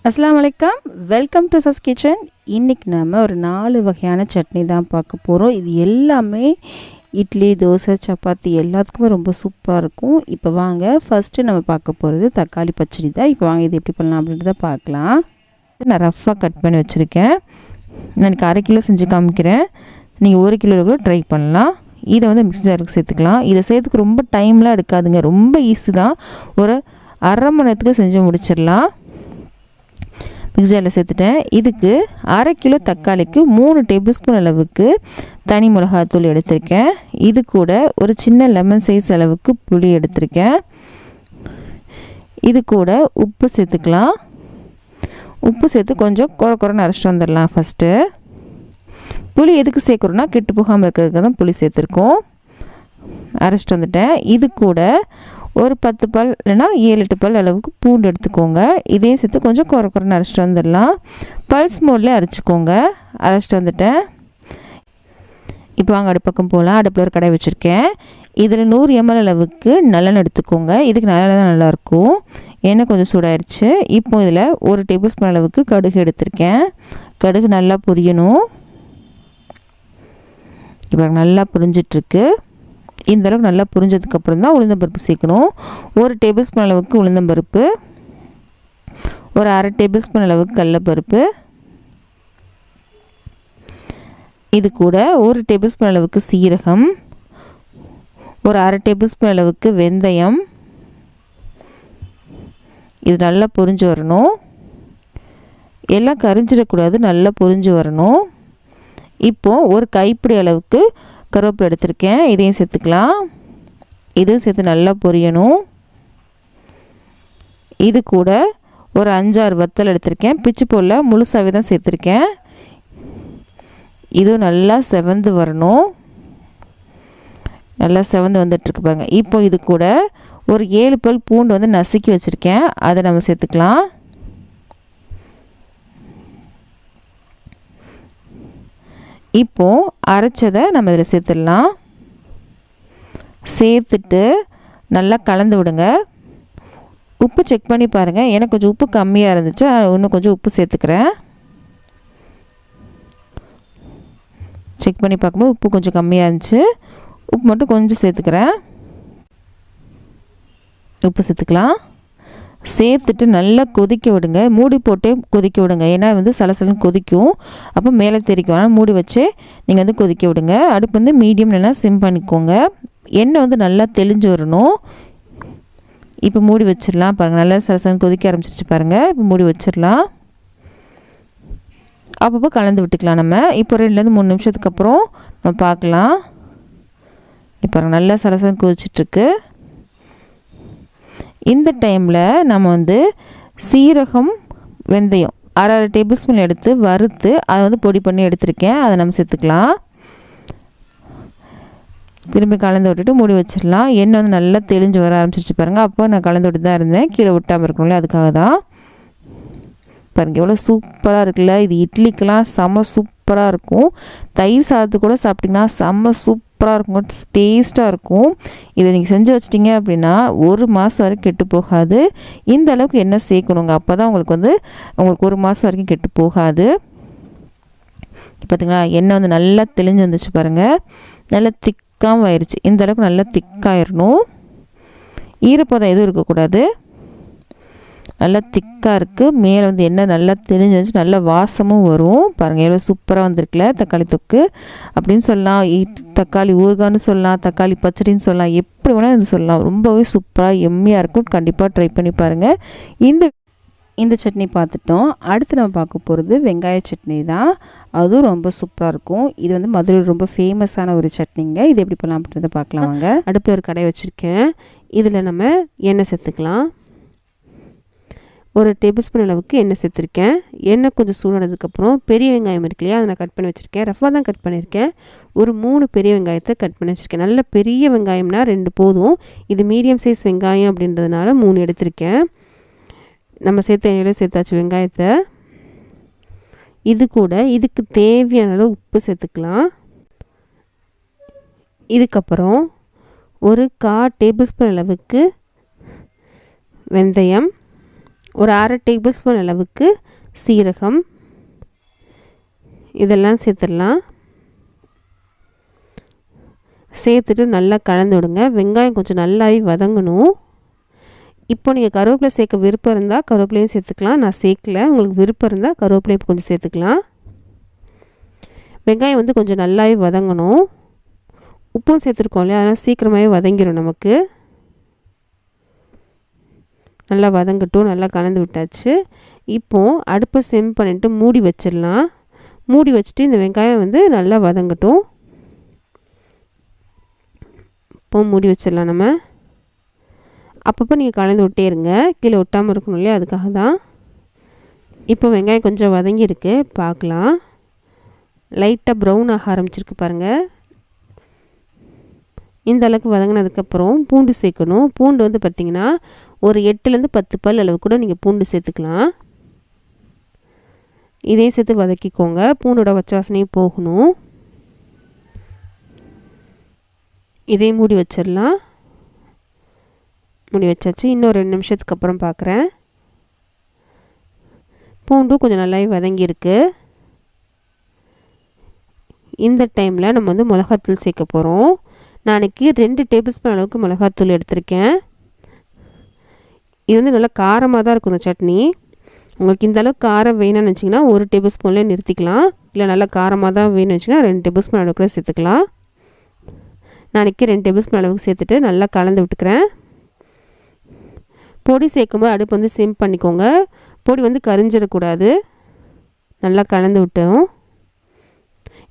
அஸ்ஸலாமு அலைக்கும். Welcome to சஸ் கிச்சன். இன்றைக்கி நம்ம ஒரு 4 வகையான சட்னி தான் பார்க்க போகிறோம். இது எல்லாமே இட்லி, தோசை, சப்பாத்தி எல்லாத்துக்குமே ரொம்ப சூப்பராக இருக்கும். இப்போ வாங்க ஃபஸ்ட்டு நம்ம பார்க்க போகிறது தக்காளி பச்சடி தான். இப்போ வாங்க இது எப்படி பண்ணலாம் அப்படின்றத பார்க்கலாம். நான் ரஃப்பாக கட் பண்ணி வச்சுருக்கேன். நான் எனக்கு 1/2 கிலோ செஞ்சு காமிக்கிறேன். நீங்கள் 1 கிலோ கூட ட்ரை பண்ணலாம். இதை வந்து மிக்ஸி ஜாருக்கு சேர்த்துக்கலாம். இதை சேர்த்துக்கு ரொம்ப டைம்லாம் எடுக்காதுங்க, ரொம்ப ஈஸி தான். ஒரு 1/2 மணி நேரத்துக்கு செஞ்சு முடிச்சிடலாம். மிக்ஸி ஜாரில் சேர்த்துட்டேன். இதுக்கு 1/2 கிலோ தக்காளிக்கு 3 டேபிள் ஸ்பூன் அளவுக்கு தனி மிளகாத்தூள் எடுத்திருக்கேன். இது கூட ஒரு சின்ன லெமன் சைஸ் அளவுக்கு புளி எடுத்திருக்கேன். இது கூட உப்பு சேர்த்துக்கலாம். உப்பு சேர்த்து கொஞ்சம் குறைன்னு அரைச்சிட்டு வந்துடலாம். ஃபஸ்ட்டு புளி எதுக்கு சேர்க்குறோன்னா கெட்டு போகாமல் இருக்கிறதுக்கு தான் புளி சேர்த்துருக்கோம். அரைச்சிட்டு வந்துட்டேன். இது கூட ஒரு 10 பல் இல்லைனா 7-8 பல் அளவுக்கு பூண்டு எடுத்துக்கோங்க. இதையும் சேர்த்து கொஞ்சம் குறைன்னு அரைச்சிட்டு வந்துடலாம். பல்ஸ் மோட்லேயே அரைச்சிக்கோங்க. அரைச்சிட்டு வந்துட்டேன். இப்போ வாங்க அடுப்பக்கம் போகலாம். அடுப்பில் ஒரு கடாய் வச்சுருக்கேன். இதில் 100 ml அளவுக்கு நல்லெண்ணெய் எடுத்துக்கோங்க. இதுக்கு நல்லெண்ணெய் தான் நல்லாயிருக்கும். எண்ணெய் கொஞ்சம் சூடாயிருச்சு. இப்போ இதில் 1 டேபிள் ஸ்பூன் அளவுக்கு கடுகு எடுத்திருக்கேன். கடுகு நல்லா பொரியணும். இப்போ நல்லா பொரிஞ்சிட்ருக்கு. இந்த அளவுக்கு நல்லா புரிஞ்சதுக்கப்புறம் தான் உளுந்தம்பருப்பு சேர்க்கணும். 1 டேபிள் ஸ்பூன் அளவுக்கு உளுந்தம்பருப்பு, ஒரு 1/2 டேபிள் ஸ்பூன் அளவுக்கு கடலைப்பருப்பு, இது கூட 1 டேபிள் ஸ்பூன் அளவுக்கு சீரகம், ஒரு 1/2 டேபிள் ஸ்பூன் அளவுக்கு வெந்தயம். இது நல்லா பொரிஞ்சு வரணும். எல்லாம் கரிஞ்சிடக்கூடாது, நல்லா பொரிஞ்சு வரணும். இப்போது ஒரு கைப்பிடி அளவுக்கு கருவேப்பிலை எடுத்திருக்கேன். இதையும் சேர்த்துக்கலாம். இதுவும் சேர்த்து நல்லா பொரியணும். இது கூட ஒரு 5-6 வத்தல் எடுத்திருக்கேன். பிச்சு போடல, முழுசாகவே தான் சேர்த்துருக்கேன். இதுவும் நல்லா செவந்து வரணும். நல்லா செவந்து வந்துட்டுருக்கு பாருங்கள். இப்போ இது கூட ஒரு 7 பல் பூண்டு வந்து நசுக்கி வச்சுருக்கேன். அதை நம்ம சேர்த்துக்கலாம். இப்போது அரைச்சதை நம்ம இதில் சேர்த்துடலாம். சேர்த்துட்டு நல்லா கலந்து விடுங்க. உப்பு செக் பண்ணி பாருங்கள். எனக்கு கொஞ்சம் உப்பு கம்மியாக இருந்துச்சு, இன்னும் கொஞ்சம் உப்பு சேர்த்துக்கிறேன். செக் பண்ணி பார்க்கும்போது உப்பு கொஞ்சம் கம்மியாக இருந்துச்சு. உப்பு மட்டும் கொஞ்சம் சேர்த்துக்கிறேன். உப்பு சேர்த்துக்கலாம். சேர்த்துட்டு நல்லா கொதிக்க விடுங்க. மூடி போட்டே கொதிக்க விடுங்க. ஏன்னா வந்து சலசலன்னு கொதிக்கும், அப்போ மேலே தெரிக்கும். ஆனால் மூடி வச்சு நீங்கள் வந்து கொதிக்க விடுங்க. அடுப்பு வந்து மீடியம் இல்லைனா சிம் பண்ணிக்கோங்க. எண்ணெய் வந்து நல்லா தெளிஞ்சு வரணும். இப்போ மூடி வச்சிடலாம். பாருங்கள், நல்லா சலசலன்னு கொதிக்க ஆரம்பிச்சிருச்சு பாருங்கள். இப்போ மூடி வச்சிடலாம். அப்பப்போ கலந்து விட்டுக்கலாம் நம்ம. இப்போ 2-3 நிமிஷத்துக்கு அப்புறம் நம்ம பார்க்கலாம். இப்போ நல்லா சலசலன்னு கொதிச்சிட்ருக்கு. இந்த டைமில் நம்ம வந்து சீரகம், வெந்தயம் 1/2 டேபிள் ஸ்பூன் எடுத்து வறுத்து அதை வந்து பொடி பண்ணி எடுத்துருக்கேன். அதை நம்ம சேர்த்துக்கலாம். திரும்பி கலந்து விட்டுட்டு மூடி வச்சிடலாம். எண்ணெய் வந்து நல்லா தெளிஞ்சு வர ஆரம்பிச்சிருச்சு பாருங்கள். அப்போ நான் கலந்து விட்டு தான் இருந்தேன், கீழே விட்டாமல் இருக்கணும்ல, அதுக்காக தான். பாருங்கள் எவ்வளோ சூப்பராக இருக்குல்ல. இது இட்லிக்கெலாம் செம்ம சூப்பராக இருக்கும். தயிர் சாதத்து கூட சாப்பிட்டிங்கன்னா செம்ம சூப்பராக இருக்கும், டேஸ்ட்டாக இருக்கும். இதை நீங்கள் செஞ்சு வச்சிட்டிங்க அப்படின்னா 1 மாதம் வரைக்கும் கெட்டு போகாது. இந்த அளவுக்கு எண்ணெய் சேர்க்கணுங்க. அப்போ தான் உங்களுக்கு 1 மாதம் வரைக்கும் கெட்டு போகாது. பார்த்திங்களா, எண்ணெய் வந்து நல்லா தெளிஞ்சு வந்துச்சு பாருங்கள். நல்லா திக்காகவும் ஆயிடுச்சு. இந்த அளவுக்கு நல்லா திக்காயிடணும். ஈரப்பதம் எதுவும் இருக்கக்கூடாது. நல்லா திக்காக இருக்குது. மேலே வந்து எண்ணெய் நல்லா தெளிஞ்சு வந்துச்சு. நல்லா வாசமும் வரும். பாருங்கள் எவ்வளோ சூப்பராக வந்திருக்குல்ல. தக்காளி தொக்கு அப்படின்னு சொல்லலாம், தக்காளி ஊறுகான்னு சொல்லலாம், தக்காளி பச்சடின்னு சொல்லலாம், எப்படி வேணால் இது சொல்லலாம். ரொம்பவே சூப்பராக எம்மியாக இருக்கும். கண்டிப்பாக ட்ரை பண்ணி பாருங்கள். இந்த சட்னி பார்த்துட்டோம். அடுத்து நம்ம பார்க்க போகிறது வெங்காய சட்னி தான். அதுவும் ரொம்ப சூப்பராக இருக்கும். இது வந்து மதுரையில் ரொம்ப ஃபேமஸான ஒரு சட்னிங்க. இது எப்படி பண்ணலாம் அப்படின்றத பார்க்கலாம் வாங்க. அடுப்பில் ஒரு கடாய் வச்சுருக்கேன். இதில் நம்ம எண்ணெய் சேர்த்துக்கலாம். 1 டேபிள் ஸ்பூன் அளவுக்கு எண்ணெய் சேர்த்துருக்கேன். எண்ணெய் கொஞ்சம் சூடானதுக்கப்புறம் பெரிய வெங்காயம் இருக்கு இல்லையா, அதை நான் கட் பண்ணி வச்சுருக்கேன். ரஃபாக தான் கட் பண்ணியிருக்கேன். ஒரு 3 பெரிய வெங்காயத்தை கட் பண்ணி வச்சுருக்கேன். நல்ல பெரிய வெங்காயம்னா 2 போதும். இது மீடியம் சைஸ் வெங்காயம் அப்படின்றதுனால 3 எடுத்திருக்கேன். நம்ம சேர்த்த எண்ணெயிலே சேர்த்தாச்சு வெங்காயத்தை. இது கூட இதுக்கு தேவையான அளவு உப்பு சேர்த்துக்கலாம். இதுக்கப்புறம் ஒரு 1/4 டேபிள் ஸ்பூன் அளவுக்கு வெந்தயம், ஒரு 1/2 டேபிள் ஸ்பூன் அளவுக்கு சீரகம், இதெல்லாம் சேர்த்துடலாம். சேர்த்துட்டு நல்லா கலந்து விடுங்க. வெங்காயம் கொஞ்சம் நல்லாவே வதங்கணும். இப்போ நீங்கள் கருவேப்பிலை சேர்க்க விருப்பம் இருந்தால் கருவேப்பிலையும் சேர்த்துக்கலாம். நான் சேர்க்கல. உங்களுக்கு விருப்பம் இருந்தால் கருவேப்பிலையும் கொஞ்சம் சேர்த்துக்கலாம். வெங்காயம் வந்து கொஞ்சம் நல்லாவே வதங்கணும். உப்பும் சேர்த்துருக்கோம் இல்லையா, அதனால் சீக்கிரமாகவே வதங்கிடும் நமக்கு. நல்லா வதங்கட்டும். நல்லா கலந்து விட்டாச்சு. இப்போது அடுப்பை சிம் பண்ணிவிட்டு மூடி வச்சிடலாம். மூடி வச்சுட்டு இந்த வெங்காயம் வந்து நல்லா வதங்கட்டும். இப்போ மூடி வச்சிடலாம் நம்ம. அப்பப்போ நீங்கள் கலந்து விட்டே இருங்க, கீழே ஒட்டாமல் இருக்கணும் இல்லையா, அதுக்காக தான். இப்போ வெங்காயம் கொஞ்சம் வதங்கியிருக்கு, பார்க்கலாம். லைட்டாக ப்ரௌன் ஆக ஆரம்பிச்சிருக்கு பாருங்கள். இந்த அளவுக்கு வதங்கினதுக்கப்புறம் பூண்டு சேர்க்கணும். பூண்டு வந்து பார்த்திங்கன்னா ஒரு 8லேருந்து 10 பல் அளவு கூட நீங்கள் பூண்டு சேர்த்துக்கலாம். இதையும் சேர்த்து வதக்கிக்கோங்க. பூண்டோட பச்சை வாசனையும் போகணும். இதையும் மூடி வச்சிடலாம். மூடி வச்சாச்சு. இன்னும் 2 நிமிஷத்துக்கு அப்புறம் பார்க்குறேன். பூண்டும் கொஞ்சம் நல்லாவே வதங்கியிருக்கு. இந்த டைமில் நம்ம வந்து மிளகாத்தூள் சேர்க்க போகிறோம். நான் இன்றைக்கி 2 டேபிள் ஸ்பூன் அளவுக்கு மிளகாத்தூள் எடுத்திருக்கேன். இது வந்து நல்லா காரமாக தான் இருக்கும் இந்த சட்னி. உங்களுக்கு இந்த அளவுக்கு காரம் வேணும்னு நினச்சிங்கன்னா 1 டேபிள் ஸ்பூன்லேயே நிறுத்திக்கலாம். இல்லை நல்லா காரமாக தான் வேணும்னு வச்சிங்கன்னா 2 டேபிள் ஸ்பூன் அளவுக்கு கூட சேர்த்துக்கலாம். நான் இன்றைக்கி 2 டேபிள் ஸ்பூன் அளவுக்கு சேர்த்துட்டு நல்லா கலந்து விட்டுக்கிறேன். பொடி சேர்க்கும்போது அடுப்பு வந்து சிம் பண்ணிக்கோங்க. பொடி வந்து கரிஞ்சிடக்கூடாது. நல்லா கலந்து விட்டோம்.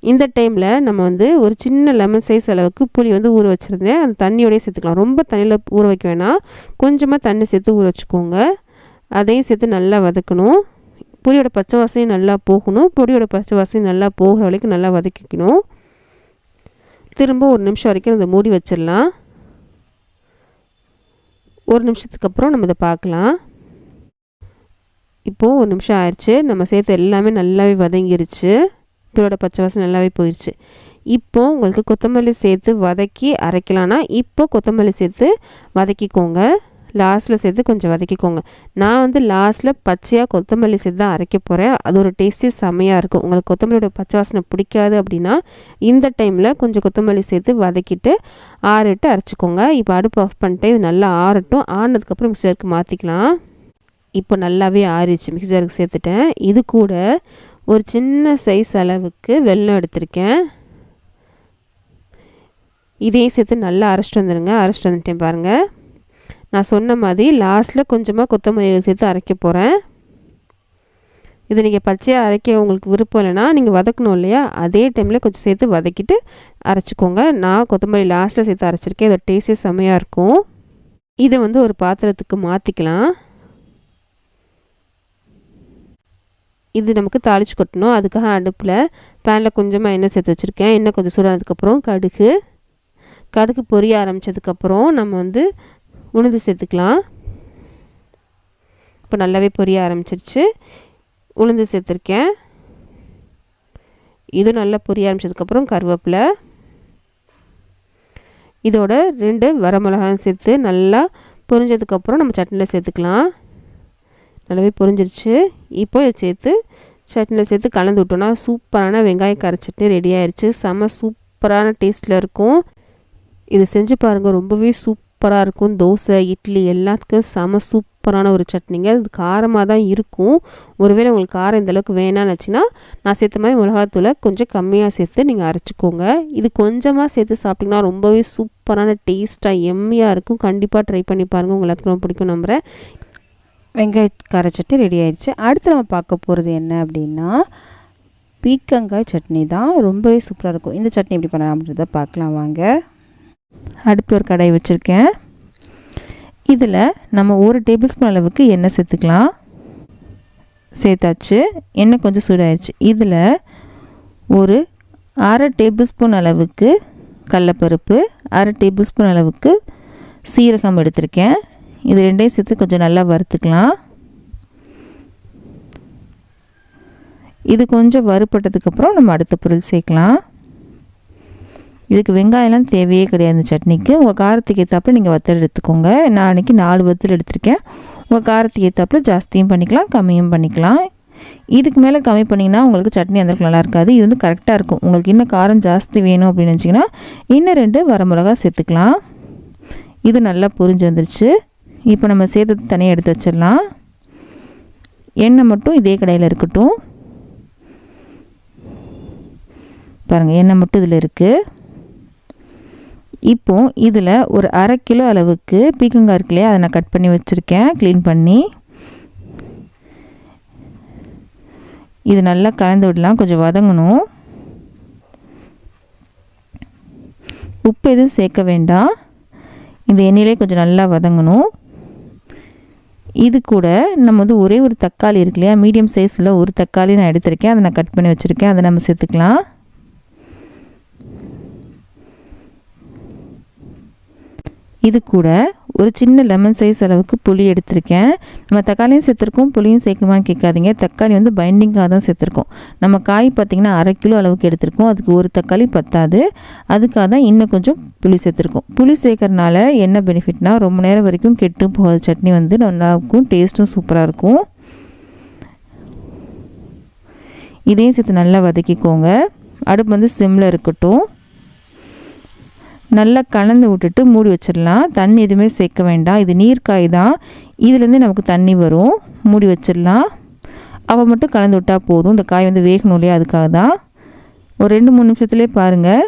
இந்த டைமில் நம்ம வந்து ஒரு சின்ன லெமன் சைஸ் அளவுக்கு புளி வந்து ஊற வச்சுருந்தேன். அந்த தண்ணியோடய சேர்த்துக்கலாம். ரொம்ப தண்ணியில் ஊற வைக்க வேணாம், கொஞ்சமாக தண்ணி சேர்த்து ஊற வச்சுக்கோங்க. அதையும் சேர்த்து நல்லா வதக்கணும். புளியோட பச்சை வாசனையும் நல்லா போகணும். பொடியோட பச்சை வாசனை நல்லா போகிற வரைக்கும் நல்லா வதக்கிக்கணும். திரும்ப 1 நிமிஷம் வரைக்கும் இதை மூடி வச்சிடலாம். 1 நிமிஷத்துக்கு அப்புறம் நம்ம இதை பார்க்கலாம். இப்போது 1 நிமிஷம் ஆயிடுச்சு. நம்ம சேர்த்து எல்லாமே நல்லாவே வதங்கிருச்சு. புளியோட பச்சை வாசனை நல்லாவே போயிடுச்சு. இப்போது உங்களுக்கு கொத்தமல்லி சேர்த்து வதக்கி அரைக்கலான்னா இப்போ கொத்தமல்லி சேர்த்து வதக்கிக்கோங்க. லாஸ்ட்டில் சேர்த்து கொஞ்சம் வதக்கிக்கோங்க. நான் வந்து லாஸ்ட்டில் பச்சையாக கொத்தமல்லி சேர்த்து தான் அரைக்க போகிறேன். அது ஒரு டேஸ்ட்டு செம்மையாக இருக்கும். உங்களுக்கு கொத்தமல்லியோட பச்சை வாசனை பிடிக்காது அப்படின்னா இந்த டைமில் கொஞ்சம் கொத்தமல்லி சேர்த்து வதக்கிட்டு ஆறிட்டு அரைச்சிக்கோங்க. இப்போ அடுப்பு ஆஃப் பண்ணிட்டு இது நல்லா ஆறட்டும். ஆறினதுக்கப்புறம் மிக்சருக்கு மாற்றிக்கலாம். இப்போ நல்லாவே ஆறிடுச்சு. மிக்சருக்கு சேர்த்துட்டேன். இது கூட ஒரு சின்ன சைஸ் அளவுக்கு வெல்லம் எடுத்திருக்கேன். இதையும் சேர்த்து நல்லா அரைச்சிட்டு வந்துடுங்க. அரைச்சிட்டு வந்துட்டேன் பாருங்கள். நான் சொன்ன மாதிரி லாஸ்ட்டில் கொஞ்சமாக கொத்தமல்லி சேர்த்து அரைக்க போகிறேன். இது நீங்கள் பச்சையாக அரைக்க உங்களுக்கு விருப்பம் இல்லைன்னா நீங்கள் வதக்கணும் இல்லையா, அதே டைமில் கொஞ்சம் சேர்த்து வதக்கிட்டு அரைச்சிக்கோங்க. நான் கொத்தமல்லி லாஸ்ட்டில் சேர்த்து அரைச்சிருக்கேன். இதோட டேஸ்ட்டே செம்மையாக இருக்கும். இதை வந்து ஒரு பாத்திரத்துக்கு மாற்றிக்கலாம். இது நமக்கு தாளித்து கொட்டணும். அதுக்காக அடுப்பில் பேனில் கொஞ்சமாக எண்ணெய் சேர்த்து வச்சுருக்கேன். எண்ணெய் கொஞ்சம் சூடானதுக்கப்புறம் கடுகு பொரிய ஆரம்பித்ததுக்கப்புறம் நம்ம வந்து உளுந்து சேர்த்துக்கலாம். இப்போ நல்லாவே பொரிய ஆரம்பிச்சிருச்சு. உளுந்து சேர்த்துருக்கேன். இதுவும் நல்லா பொரிய ஆரம்பித்ததுக்கப்புறம் கருவேப்பிலை, இதோட 2 வரமிளகாயும் சேர்த்து நல்லா பொரிஞ்சதுக்கப்புறம் நம்ம சட்னியில் சேர்த்துக்கலாம். நல்லாவே பொரிஞ்சிருச்சு. இப்போ இதை சேர்த்து சட்னியில் சேர்த்து கலந்து விட்டோன்னா சூப்பரான வெங்காய கார சட்னி ரெடி ஆயிடுச்சு. செம்ம சூப்பரான டேஸ்ட்டில் இருக்கும். இது செஞ்சு பாருங்கள். ரொம்பவே சூப்பராக இருக்கும். தோசை, இட்லி எல்லாத்துக்கும் செம சூப்பரான ஒரு சட்னிங்க. இது காரமாக தான் இருக்கும். ஒருவேளை உங்களுக்கு காரம் இந்தளவுக்கு வேணான்னு வச்சுன்னா நான் சேர்த்த மாதிரி மிளகாத்தூளை கொஞ்சம் கம்மியாக சேர்த்து நீங்கள் அரைச்சிக்கோங்க. இது கொஞ்சமாக சேர்த்து சாப்பிட்டிங்கன்னா ரொம்பவே சூப்பரான டேஸ்ட்டாக எம்மியாக இருக்கும். கண்டிப்பாக ட்ரை பண்ணி பாருங்கள். உங்களுக்கு எல்லாத்துக்கும் ரொம்ப பிடிக்கும் நம்புகிறேன். வெங்காய கார சட்னி ரெடி ஆயிடுச்சு. அடுத்து நம்ம பார்க்க போகிறது என்ன அப்படின்னா பீக்கங்காய் சட்னி தான். ரொம்பவே சூப்பராக இருக்கும். இந்த சட்னி எப்படி பண்ணலாம் அப்படின்றத பார்க்கலாம் வாங்க. அடுப்பில் ஒரு கடாய் வச்சுருக்கேன். இதில் நம்ம 1 டேபிள் ஸ்பூன் அளவுக்கு எண்ணெய் சேர்த்துக்கலாம். சேர்த்தாச்சு. எண்ணெய் கொஞ்சம் சூடாயிடுச்சு. இதில் ஒரு 1/2 டேபிள் ஸ்பூன் அளவுக்கு கடலைப்பருப்பு, 1/2 டேபிள் ஸ்பூன் அளவுக்கு சீரகம் எடுத்திருக்கேன். இது ரெண்டையும் சேர்த்து கொஞ்சம் நல்லா வறுத்துக்கலாம். இது கொஞ்சம் வறுப்பட்டதுக்கப்புறம் நம்ம அடுத்த பொருள் சேர்க்கலாம். இதுக்கு வெங்காயம்லாம் தேவையே கிடையாது இந்த சட்னிக்கு. உங்கள் காரத்துக்கு ஏற்றாப்புல நீங்கள் வத்தல் எடுத்துக்கோங்க. நான் அன்றைக்கி 4 வத்தல் எடுத்திருக்கேன். உங்கள் காரத்துக்கு ஏற்றாப்புல ஜாஸ்தியும் பண்ணிக்கலாம், கம்மியும் பண்ணிக்கலாம். இதுக்கு மேலே கம்மி பண்ணிங்கன்னா உங்களுக்கு சட்னி அந்தளவுக்கு நல்லா இருக்காது. இது வந்து கரெக்டாக இருக்கும். உங்களுக்கு இன்னும் காரம் ஜாஸ்தி வேணும் அப்படின்னு நினச்சிங்கன்னா இன்னும் 2 வரமிளகா சேர்த்துக்கலாம். இது நல்லா பொரிஞ்சு வந்துருச்சு. இப்போ நம்ம சேர்த்து தனியாக எடுத்து வச்சிடலாம். எண்ணெய் மட்டும் இதே கடையில் இருக்கட்டும். பாருங்கள், எண்ணெய் மட்டும் இதில் இருக்குது. இப்போ இதில் ஒரு 1/2 கிலோ அளவுக்கு பீக்கங்காய் இருக்கு இல்லையா, அதை நான் கட் பண்ணி வச்சுருக்கேன், க்ளீன் பண்ணி. இது நல்லா கலந்து விடலாம், கொஞ்சம் வதங்கணும். உப்பு எதுவும் சேர்க்க வேண்டாம். இந்த எண்ணெயிலே கொஞ்சம் நல்லா வதங்கணும். இது கூட நம்ம வந்து ஒரே ஒரு தக்காளி இருக்கு இல்லையா, மீடியம் சைஸில் ஒரு தக்காளி நான் எடுத்திருக்கேன், அதை நான் கட் பண்ணி வச்சுருக்கேன். அதை நம்ம சேர்த்துக்கலாம். இது கூட ஒரு சின்ன லெமன் சைஸ் அளவுக்கு புளி எடுத்திருக்கேன். நம்ம தக்காளியும் சேர்த்துருக்கோம், புளியும் சேர்க்கணுமான்னு கேட்காதீங்க. தக்காளி வந்து பைண்டிங்காக தான் சேர்த்துருக்கோம். நம்ம காய் பார்த்திங்கன்னா 1/2 கிலோ அளவுக்கு எடுத்திருக்கோம். அதுக்கு ஒரு தக்காளி பத்தாது. அதுக்காக தான் இன்னும் கொஞ்சம் புளி சேர்த்துருக்கோம். புளி சேர்க்கறனால என்ன பெனிஃபிட்னா, ரொம்ப நேரம் வரைக்கும் கெட்டும் போகாத சட்னி வந்து நல்லாயிருக்கும், டேஸ்ட்டும் சூப்பராக இருக்கும். இதையும் சேர்த்து நல்லா வதக்கிக்கோங்க. அடுப்பு வந்து சிம்மில் இருக்கட்டும். நல்லா கலந்து விட்டுட்டு மூடி வச்சிடலாம். தண்ணி எதுவுமே சேர்க்க வேண்டாம். இது நீர்க்காய் தான், இதுலேருந்து நமக்கு தண்ணி வரும். மூடி வச்சிடலாம். அவள் மட்டும் கலந்து விட்டால் போதும். இந்த காய் வந்து வேகணும் இல்லையா, அதுக்காக தான். ஒரு 2-3 நிமிஷத்துலேயே பாருங்கள்,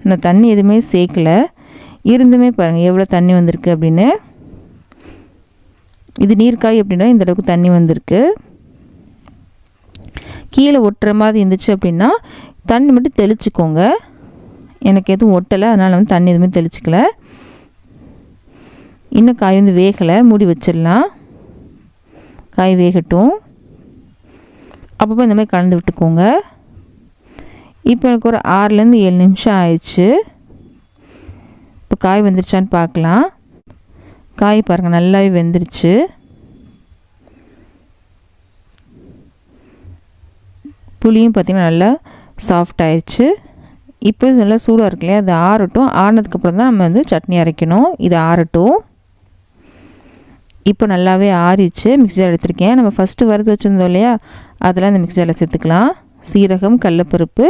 நான் தண்ணி எதுவுமே சேர்க்கலை. இருந்துமே பாருங்கள் எவ்வளோ தண்ணி வந்திருக்கு அப்படின்னு. இது நீர்க்காய் அப்படின்னா இந்த அளவுக்கு தண்ணி வந்திருக்கு. கீழே ஒட்டுற மாதிரி இருந்துச்சு அப்படின்னா தண்ணி மட்டும் தெளிச்சுக்கோங்க. எனக்கு எதுவும் ஒட்டலை, அதனால் வந்து தண்ணி எதுவுமே தெளிச்சிக்கல. இன்னும் காய் வந்து வேகலை, மூடி வச்சிடலாம். காய் வேகட்டும். அப்பப்போ இந்த மாதிரி கலந்து விட்டுக்கோங்க. இப்போ எனக்கு ஒரு 6லேருந்து 7 நிமிஷம் ஆயிடுச்சு. இப்போ காய் வெந்துருச்சான்னு பார்க்கலாம். காய் பாருங்கள் நல்லாவே வெந்துருச்சு. புளியும் பார்த்திங்கன்னா நல்லா சாஃப்ட் ஆயிடுச்சு. இப்போ இது நல்லா சூடாக இருக்கு இல்லையா, அது ஆறட்டும். ஆறினதுக்கப்புறம் தான் நம்ம வந்து சட்னி அரைக்கணும். இது ஆறட்டும். இப்போ நல்லாவே ஆறிச்சு. மிக்ஸியில் எடுத்திருக்கேன். நம்ம ஃபஸ்ட்டு வறுத்து வச்சுருந்தோம் இல்லையா, அதெல்லாம் இந்த மிக்ஸியில் சேர்த்துக்கலாம். சீரகம், கடலைப்பருப்பு,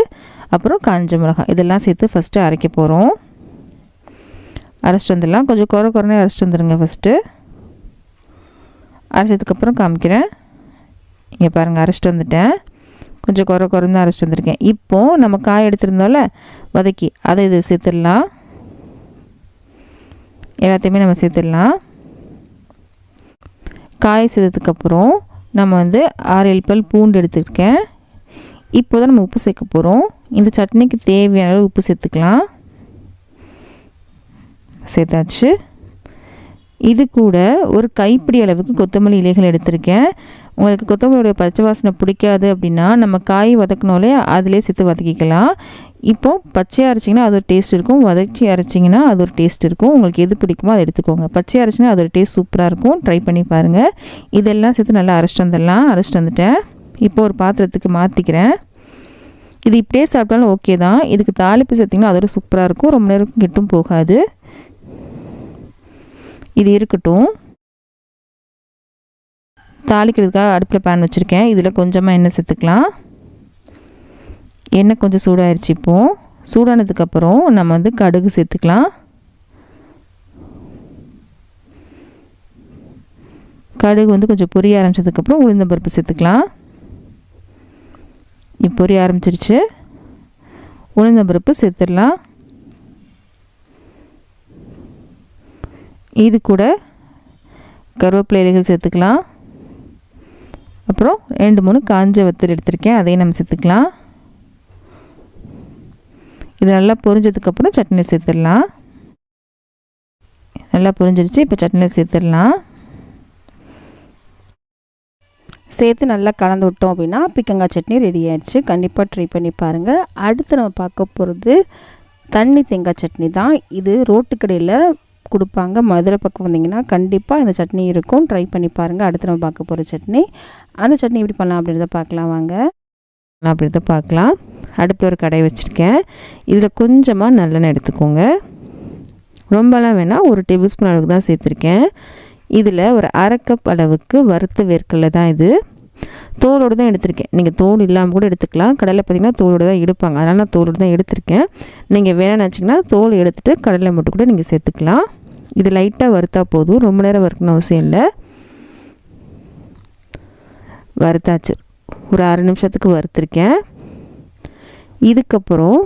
அப்புறம் காஞ்ச மிளகாய் இதெல்லாம் சேர்த்து ஃபஸ்ட்டு அரைக்க போகிறோம். அரைச்சிட்டு வந்துடலாம். கொஞ்சம் குறைனே அரைச்சிட்டு வந்துடுங்க ஃபஸ்ட்டு. அரைச்சதுக்கப்புறம் காமிக்கிறேன். இங்கே பாருங்கள், அரைச்சிட்டு வந்துட்டேன். கொஞ்சம் குறைந்து அரைச்சிட்டு வந்திருக்கேன். இப்போது நம்ம காய் எடுத்துருந்தோம்ல வதக்கி, அதை இது சேர்த்துடலாம். எல்லாத்தையுமே நம்ம சேர்த்துடலாம். காய் சேர்த்ததுக்கப்புறம் நம்ம வந்து 6-7 பல் பூண்டு எடுத்துருக்கேன். இப்போ தான் நம்ம உப்பு சேர்க்க போகிறோம். இந்த சட்னிக்கு தேவையான அளவு உப்பு சேர்த்துக்கலாம். சேர்த்தாச்சு. இது கூட ஒரு கைப்பிடி அளவுக்கு கொத்தமல்லி இலைகள் எடுத்திருக்கேன். உங்களுக்கு கொத்தமல்லியோட பச்சை வாசனை பிடிக்காது அப்படின்னா நம்ம காய் வதக்கணும் இல்லையா, அதிலே சேர்த்து வதக்கிக்கலாம். இப்போது பச்சையாக அரைச்சிங்கன்னா அது ஒரு டேஸ்ட் இருக்கும், வதக்கி அரைச்சிங்கன்னா அது ஒரு டேஸ்ட் இருக்கும். உங்களுக்கு எது பிடிக்குமோ அதை எடுத்துக்கோங்க. பச்சையாக அரைச்சிங்கன்னா அது ஒரு டேஸ்ட் சூப்பராக இருக்கும். ட்ரை பண்ணி பாருங்கள். இதெல்லாம் சேர்த்து நல்லா அரைச்சிட்டு வந்துடலாம். அரைச்சிட்டு வந்துட்டேன். இப்போ ஒரு பாத்திரத்துக்கு மாற்றிக்கிறேன். இது இப்படியே சாப்பிட்டாலும் ஓகே தான். இதுக்கு தாளிப்பு சேர்த்திங்கன்னா அதோட சூப்பராக இருக்கும், ரொம்ப நேரம் கெட்டும் போகாது. இது இருக்கட்டும். தாளிக்கிறதுக்காக அடுப்பில் பேன் வச்சுருக்கேன். இதில் கொஞ்சமாக எண்ணெய் சேர்த்துக்கலாம். எண்ணெய் கொஞ்சம் சூடாயிருச்சு. இப்போது சூடானதுக்கப்புறம் நம்ம வந்து கடுகு சேர்த்துக்கலாம். கடுகு வந்து கொஞ்சம் பொரிய ஆரம்பித்ததுக்கப்புறம் உளுந்தம்பருப்பு சேர்த்துக்கலாம். இப்போ பொரிய ஆரம்பிச்சிருச்சு. உளுந்தம்பருப்பு சேர்த்துடலாம். இது கூட கருவேப்பிலை இலைகள் சேர்த்துக்கலாம். அப்புறம் 2-3 காஞ்ச வத்தல் எடுத்திருக்கேன், அதையும் நம்ம சேர்த்துக்கலாம். இது நல்லா பொரிஞ்சதுக்கப்புறம் சட்னியில் சேர்த்துடலாம். நல்லா பொரிஞ்சிருச்சு. இப்போ சட்னியில் சேர்த்துடலாம். சேர்த்து நல்லா கலந்து விட்டோம் அப்படின்னா பீக்கங்காய் சட்னி ரெடி ஆயிடுச்சு. கண்டிப்பாக ட்ரை பண்ணி பாருங்கள். அடுத்து நம்ம பார்க்க போகிறது தண்ணி தேங்காய் சட்னி தான். இது ரோட்டு கடையில் கொடுப்பாங்க. மதுரை பக்கம் வந்தீங்கன்னா கண்டிப்பாக இந்த சட்னி இருக்கும். ட்ரை பண்ணி பாருங்கள். அடுத்து நம்ம பார்க்க போகிற சட்னி, அந்த சட்னி எப்படி பண்ணலாம் அப்படின்றத பார்க்கலாம் வாங்க. அப்படின்றத பார்க்கலாம். அடுப்பில் ஒரு கடாய் வச்சுருக்கேன். இதில் கொஞ்சமாக நல்லெண்ணெய் எடுத்துக்கோங்க. ரொம்பலாம் வேணாம், 1 டேபிள் ஸ்பூன் அளவுக்கு தான் சேர்த்துருக்கேன். இதில் ஒரு அரை கப் அளவுக்கு வறுத்த வேர்க்கடலை தான் இது. தோலோடு தான் எடுத்திருக்கேன். நீங்கள் தோல் இல்லாமல் கூட எடுத்துக்கலாம். கடலை பார்த்திங்கன்னா தோலோடு தான் எடுப்பாங்க, அதனால் நான் தோலோடு தான் எடுத்திருக்கேன். நீங்கள் வேணும்னு நினச்சிங்கன்னா தோல் எடுத்துகிட்டு கடலை மட்டும் கூட நீங்கள் சேர்த்துக்கலாம். இது லைட்டாக வறுத்தா போதும், ரொம்ப நேரம் வறுக்கணும் அவசியம் இல்லை. வறுத்தாச்சு, ஒரு 1/2 நிமிஷத்துக்கு வறுத்துருக்கேன். இதுக்கப்புறம்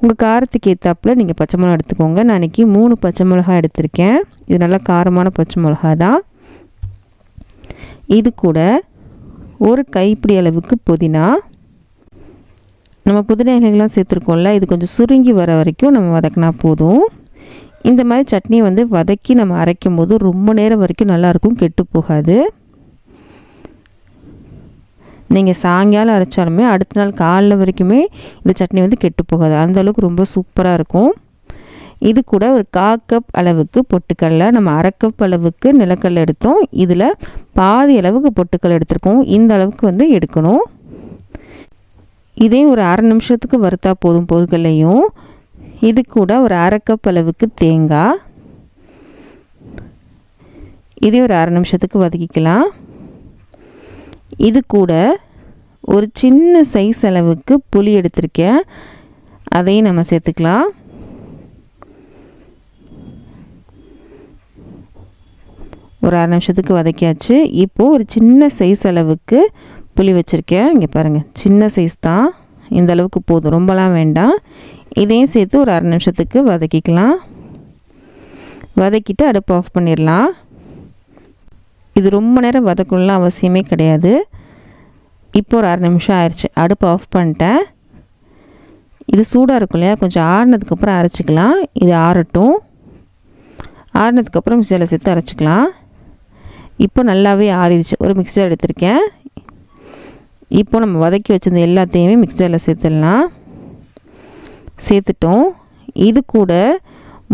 உங்கள் காரத்துக்கு ஏற்றாப்புல நீங்கள் பச்சை மிளகா எடுத்துக்கோங்க. நான் இன்றைக்கி 3 பச்சை மிளகா எடுத்திருக்கேன். இது நல்லா காரமான பச்சை மிளகா தான். இது கூட ஒரு கைப்பிடி அளவுக்கு புதினா. நம்ம புதினா இலைகள்லாம் சேர்த்துருக்கோம்ல, இது கொஞ்சம் சுருங்கி வர வரைக்கும் நம்ம வதக்கினா போதும். இந்த மாதிரி சட்னியை வந்து வதக்கி நம்ம அரைக்கும் போது ரொம்ப நேரம் வரைக்கும் நல்லாயிருக்கும், கெட்டு போகாது. நீங்கள் சாயங்காலம் அரைச்சாலுமே அடுத்த நாள் காலைல வரைக்குமே இந்த சட்னி வந்து கெட்டு போகாது, அந்தளவுக்கு ரொம்ப சூப்பராக இருக்கும். இது கூட ஒரு 1/4 கப் அளவுக்கு பொட்டுக்கடலை, நம்ம அரை கப் அளவுக்கு நிலக்கடலை எடுத்தோம், இதில் பாதி அளவுக்கு பொட்டுக்கடலை எடுத்திருக்கோம். இந்த அளவுக்கு வந்து எடுக்கணும். இதையும் ஒரு 1/2 நிமிஷத்துக்கு வறுத்தா போதும் பொருட்களையும். இது கூட ஒரு அரை கப் அளவுக்கு தேங்காய், இதையும் ஒரு 1/2 நிமிஷத்துக்கு வதக்கிக்கலாம். இது கூட ஒரு சின்ன சைஸ் அளவுக்கு புளி எடுத்திருக்கேன், அதையும் நம்ம சேர்த்துக்கலாம். ஒரு 1/2 நிமிஷத்துக்கு வதக்கியாச்சு. இப்போது ஒரு சின்ன சைஸ் அளவுக்கு புளி வச்சுருக்கேன். இங்கே பாருங்கள், சின்ன சைஸ் தான், இந்த அளவுக்கு போதும், ரொம்பலாம் வேண்டாம். இதையும் சேர்த்து ஒரு 1/2 நிமிஷத்துக்கு வதக்கிக்கலாம். வதக்கிட்டு அடுப்பு ஆஃப் பண்ணிடலாம். இது ரொம்ப நேரம் வதக்கணும்லாம் அவசியமே கிடையாது. இப்போ ஒரு 1/2 நிமிஷம் ஆயிடுச்சு, அடுப்பு ஆஃப் பண்ணிட்டேன். இது சூடாக இருக்கும் இல்லையா, கொஞ்சம் ஆறுனதுக்கப்புறம் அரைச்சிக்கலாம். இது ஆறட்டும். ஆறுனதுக்கப்புறம் மிக்சியில் சேர்த்து அரைச்சிக்கலாம். இப்போ நல்லாவே ஆறிடுச்சு. ஒரு மிக்சர் எடுத்திருக்கேன். இப்போ நம்ம வதக்கி வச்சிருந்த எல்லாத்தையுமே மிக்சரில் சேர்த்துடலாம். சேர்த்துட்டோம். இது கூட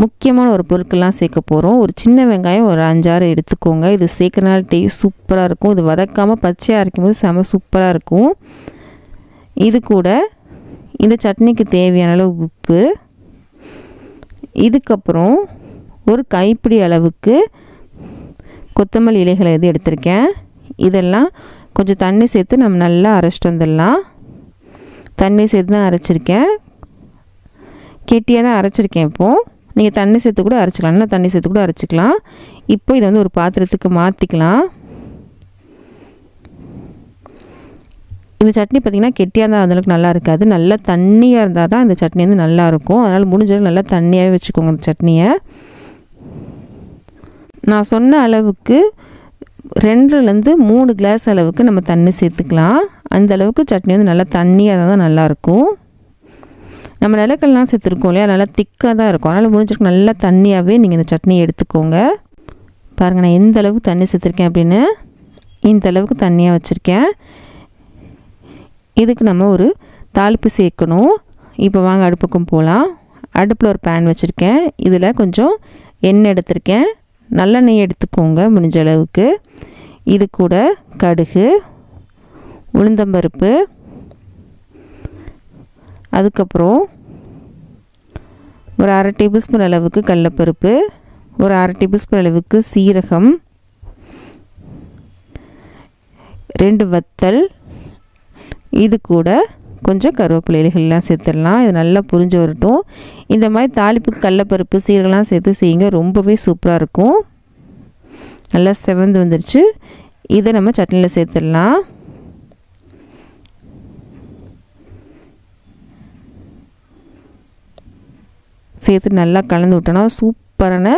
முக்கியமான ஒரு பொருட்கள்லாம் சேர்க்க போகிறோம். ஒரு சின்ன வெங்காயம் ஒரு 5-6 எடுத்துக்கோங்க. இது சேர்க்கறனால டேஸ்ட் சூப்பராக இருக்கும். இது வதக்காமல் பச்சையாக அரைக்கும் போது செம சூப்பராக இருக்கும். இது கூட இந்த சட்னிக்கு தேவையான அளவு உப்பு, இதுக்கப்புறம் ஒரு கைப்பிடி அளவுக்கு கொத்தமல்லி இலைகளை எது எடுத்திருக்கேன். இதெல்லாம் கொஞ்சம் தண்ணி சேர்த்து நம்ம நல்லா அரைச்சிட்டு வந்துடலாம். தண்ணி சேர்த்து தான் அரைச்சிருக்கேன், கெட்டியாக தான் அரைச்சிருக்கேன். இப்போது நீங்கள் தண்ணி சேர்த்து கூட அரைச்சிக்கலாம், நல்லா தண்ணி சேர்த்து கூட அரைச்சிக்கலாம். இப்போ இதை வந்து ஒரு பாத்திரத்துக்கு மாற்றிக்கலாம். இந்த சட்னி பார்த்திங்கன்னா கெட்டியாக இருந்தால் அந்தளவுக்கு நல்லா இருக்காது, நல்லா தண்ணியாக இருந்தால் தான் இந்த சட்னி வந்து நல்லாயிருக்கும். அதனால் முடிஞ்சளவு நல்லா தண்ணியாகவே வச்சுக்கோங்க இந்த சட்னியை. நான் சொன்ன அளவுக்கு 2லேருந்து 3 கிளாஸ் அளவுக்கு நம்ம தண்ணி சேர்த்துக்கலாம். அந்த அளவுக்கு சட்னி வந்து நல்லா தண்ணியாக இருந்தால் தான் நல்லாயிருக்கும். நம்ம நிலக்கடலாம் சேர்த்துருக்கோம் இல்லையா, நல்லா திக்காக தான் இருக்கும். அதனால் முடிஞ்சிருக்கு நல்லா தண்ணியாகவே நீங்கள் இந்த சட்னியை எடுத்துக்கோங்க. பாருங்கள், நான் எந்த அளவுக்கு தண்ணி சேர்த்துருக்கேன் அப்படின்னு. இந்த அளவுக்கு தண்ணியாக வச்சுருக்கேன். இதுக்கு நம்ம ஒரு தாளிப்பு சேர்க்கணும். இப்போ வாங்க அடுப்புக்கும் போகலாம். அடுப்பில் ஒரு பேன் வச்சுருக்கேன். இதில் கொஞ்சம் எண்ணெய் எடுத்திருக்கேன். நல்லெண்ணெய் எடுத்துக்கோங்க முடிஞ்ச அளவுக்கு. இது கூட கடுகு, உளுந்தம்பருப்பு, அதுக்கப்புறம் ஒரு 1/2 டேபிள் ஸ்பூன் அளவுக்கு கடலைப்பருப்பு, ஒரு 1/2 டேபிள் ஸ்பூன் அளவுக்கு சீரகம், 2 வத்தல், இது கூட கொஞ்சம் கருவேப்பிலை இலைகள்லாம் சேர்த்துடலாம். இது நல்லா புரிஞ்சு வரட்டும். இந்த மாதிரி தாளிப்புக்கு கடலைப்பருப்பு சீரகம்லாம் சேர்த்து செய்யுங்க, ரொம்பவே சூப்பராக இருக்கும். நல்லா செவந்து வந்துருச்சு. இதை நம்ம சட்னியில் சேர்த்துடலாம். சேர்த்து நல்லா கலந்து விட்டோன்னா சூப்பரான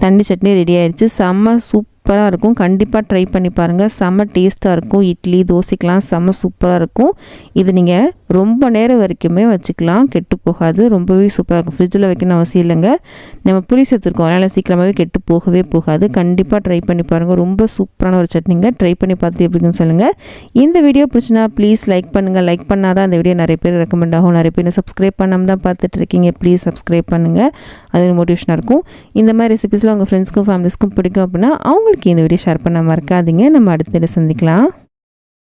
தண்ணி சட்னி ரெடி ஆயிடுச்சு. செம்ம சூப்பராக இருக்கும். கண்டிப்பாக ட்ரை பண்ணி பாருங்கள், செம்ம டேஸ்ட்டாக இருக்கும். இட்லி தோசைக்கெலாம் செம்ம சூப்பராக இருக்கும். இது நீங்கள் ரொம்ப நேரம் வரைக்குமே வச்சுக்கலாம், கெட்டு போகாது. ரொம்பவே சூப்பராக இருக்கும். ஃப்ரிட்ஜில் வைக்கணும் அவசியம் இல்லைங்க, நம்ம புளி சேர்த்துருக்கோம், அதனால் சீக்கிரமாகவே கெட்டு போகவே போகாது. கண்டிப்பாக ட்ரை பண்ணி பாருங்கள், ரொம்ப சூப்பரான ஒரு சட்னிங்க. ட்ரை பண்ணி பார்த்துட்டு எப்படின்னு சொல்லுங்கள். இந்த வீடியோ பிடிச்சினா ப்ளீஸ் லைக் பண்ணுங்கள். லைக் பண்ணால் தான் அந்த வீடியோ நிறைய பேர் ரெக்கமெண்ட் ஆகும். நிறைய பேர் சப்ஸ்கிரைப் பண்ணாமல் தான் பார்த்துட்ருக்கீங்க, ப்ளீஸ் சப்ஸ்கிரைப் பண்ணுங்கள், அது மோட்டிவேஷனாக இருக்கும். இந்த மாதிரி ரெசிபிஸ்லாம் உங்கள் ஃப்ரெண்ட்ஸ்க்கும் ஃபேமிலிஸ்க்கும் பிடிக்கும் அப்படின்னா அவங்களுக்கு இந்த வீடியோ ஷேர் பண்ண மறக்காதீங்க. நம்ம அடுத்த சந்திக்கலாம்.